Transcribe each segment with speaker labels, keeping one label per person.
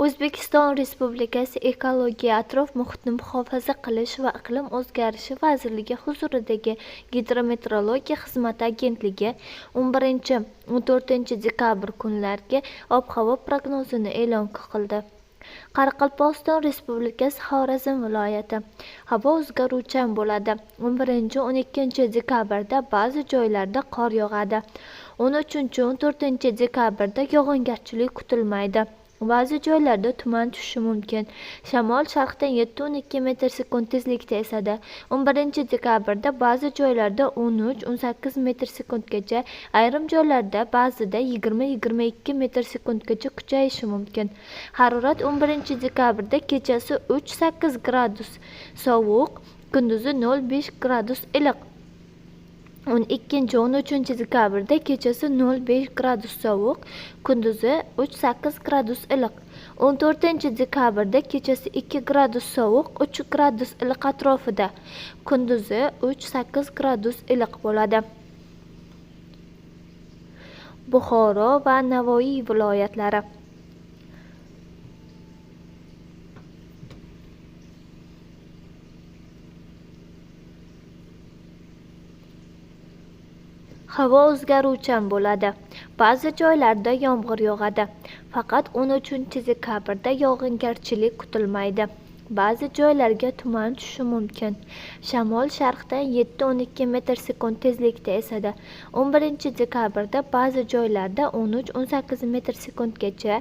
Speaker 1: O'zbekiston Respublikasi Ekologiya, atrof-muhitni muhofaza qilish va iqlim o'zgarishi vazirligi huzuridagi Gidrometeorologiya xizmati agentligi 11-14 dekabr kunlariga ob-havo prognozini e'lon qildi. Qoraqalpog'iston Respublikasi Xorazm viloyati. Havo o'zgaruvchan bo'ladi. 11-12 dekabrda ba'zi joylarda qor yog'adi. 13-14 dekabrda yog'ingarchilik kutilmaydi. Ba'zi joylarda tuman tushishi mumkin. Shamol sharqdan 7-12 metr/sekund tezlikda esadi. 11 dekabrda ba'zi joylarda 13-18 metr/sekundgacha, ayrim joylarda ba'zida 20-22 metr/sekundgacha kuchayishi mumkin. Harorat 11 dekabrda kechasi 3-8 gradus sovuq, kunduzi 0-5 gradus iliq. 12-13 dekabrda kechasi 0-5 gradus sovuq, kunduzi 3-8 gradus iliq. 14 dekabrda kechasi 2 gradus sovuq, 3 gradus iliq atrofida, kunduzi 3-8 gradus iliq bo'ladi. Buxoro va Navoiy viloyatlari. Havo o'zgaruvchan bo'ladi. Ba'zi joylarda yomg'ir yog'adi. Faqat 13 dekabrda yog'ingarchilik kutilmaydi. Ba'zi joylarga tuman tushishi mumkin. Shamol sharqdan 7-12 metr/sekund tezlikda esadi. 11 dekabrda ba'zi joylarda 13-18 metr/sekundgacha,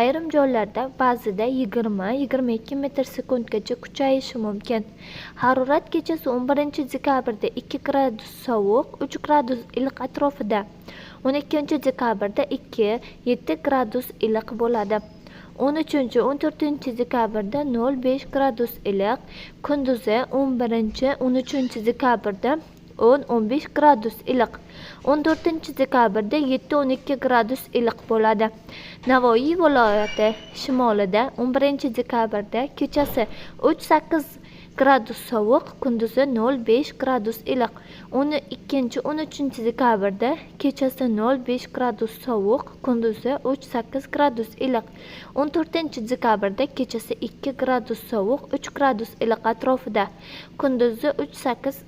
Speaker 1: ayrim joylarda ba'zida 20-22 metr/sekundgacha kuchayishi mumkin. Harorat kechasi 11 dekabrda 2 gradus sovuq, 3 gradus iliq atrofida. 12 dekabrda 2-7 gradus iliq bo'ladi. 13-14 dekabrda 0-5 gradus iliq, kunduzi 11-13 dekabrda 10-15 gradus iliq. 14 dekabrda 7-12 gradus iliq bo'ladi. Navoiy viloyati shimolida 11 dekabrda kechasi 3-8 gradus sovuq, kunduzi 0-5 gradus iliq. 12-13 dekabrda kechasi 0-5 gradus sovuq, kunduzi 3-8 gradus iliq. 14 dekabrda kechasi 2 gradus sovuq, 3 gradus iliq atrofida, kunduzi 3-8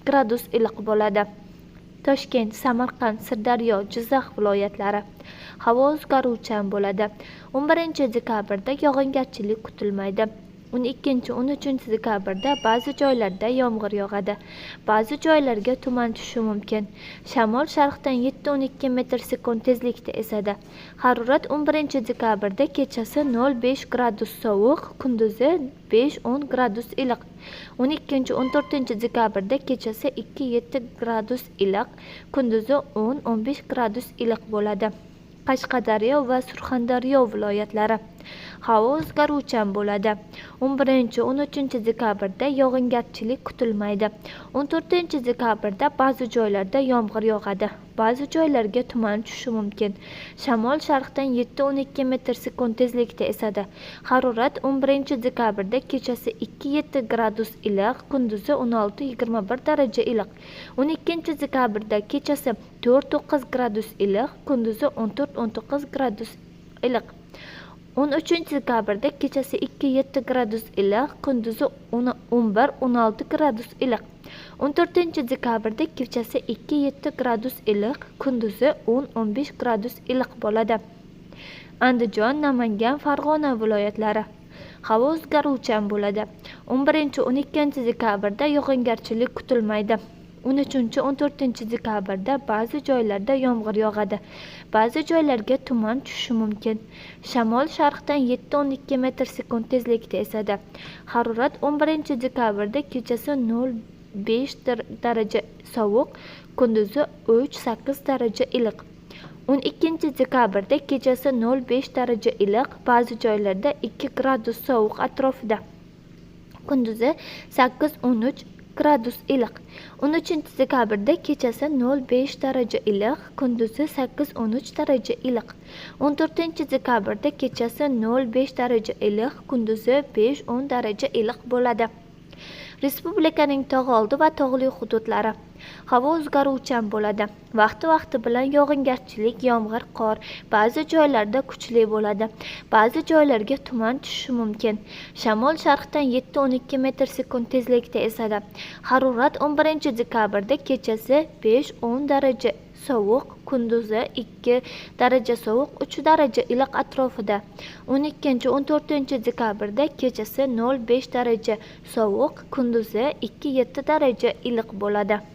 Speaker 1: gradus iliq bo'ladi. Toshkent, Samarqand, Sirdaryo, Jizzax viloyatlari. Havo o'zgaruvchan bo'ladi. 11 dekabrda yog'ingarchilik kutilmaydi. 12-13 dekabrda ba'zi joylarda yomg'ir yog'adi. Ba'zi joylarga tuman tushishi mumkin. Shamol sharqdan 7-12 metr/sekund tezlikda esadi. Harorat 11 dekabrda kechasi 0-5 gradus sovuq, kunduzi 5-10 gradus iliq. 12-14 dekabrda kechasi 2-7 gradus iliq, kunduzi 10-15 gradus iliq bo'ladi. Qashqadaryo va Surxondaryo viloyatlari. Havo o'zgaruvchan bo'ladi. 11-13 dekabrda yog'ingarchilik kutilmaydi. 14 dekabrda ba'zi joylarda yomg'ir yog'adi. Ba'zi joylarga tuman tushishi mumkin. Shamol sharqdan 7-12 metr/sekund tezlikda esadi. Harorat 11 dekabrda kechasi 2-7 gradus iliq, kunduzi 16-21 daraja iliq. 12 dekabrda kechasi 4-9 gradus iliq, kunduzi 14-19 gradus iliq. 13 dekabrda kechasi 2-7 gradus iliq, kunduzi 11-16 gradus iliq. 14 dekabrda kechasi 2-7 gradus iliq, kunduzi 10-15 gradus iliq bo'ladi. Andijon, Namangan, Farg'ona viloyatlari. Havo o'zgaruvchan bo'ladi. 11-12 dekabrda yog'ingarchilik kutilmaydi. 13-14 dekabrda ba'zi joylarda yomg'ir yog'adi. Ba'zi joylarga tuman tushishi mumkin. Shamol sharqdan 7-12 metr/sekund tezlikda esadi. Harorat 11 dekabrda kechasi 0-5 daraja sovuq, kunduzi 3-8 daraja iliq. 12 dekabrda kechasi 0-5 daraja iliq, ba'zi joylarda 2 gradus sovuq atrofida, kunduzi 8-13 gradus iliq. 13 dekabrda kechasi 0-5 daraja iliq, kunduzi 8-13 daraja iliq. 14 dekabrda kechasi 0-5 daraja iliq, kunduzi 5-10 daraja iliq bo'ladi. Respublikaning tog'oldi va tog'li hududlari. Havo o'zgaruvchan bo'ladi. Vaqti bilan yog'ingarchilik, yomg'ir, qor, ba'zi joylarda kuchli bo'ladi. Ba'zi joylarga tuman tushishi mumkin. Shamol sharqdan 7-12 metr sekund tezlikda esadi. Harorat 11-dekabrda kechasi 5-10 daraja sovuq, kunduzi 2 daraja sovuq, 3 daraja iliq atrofida. 12-14 dekabrda kechasi 0-5 daraja sovuq, kunduzi 2-7 daraja iliq bo'ladi.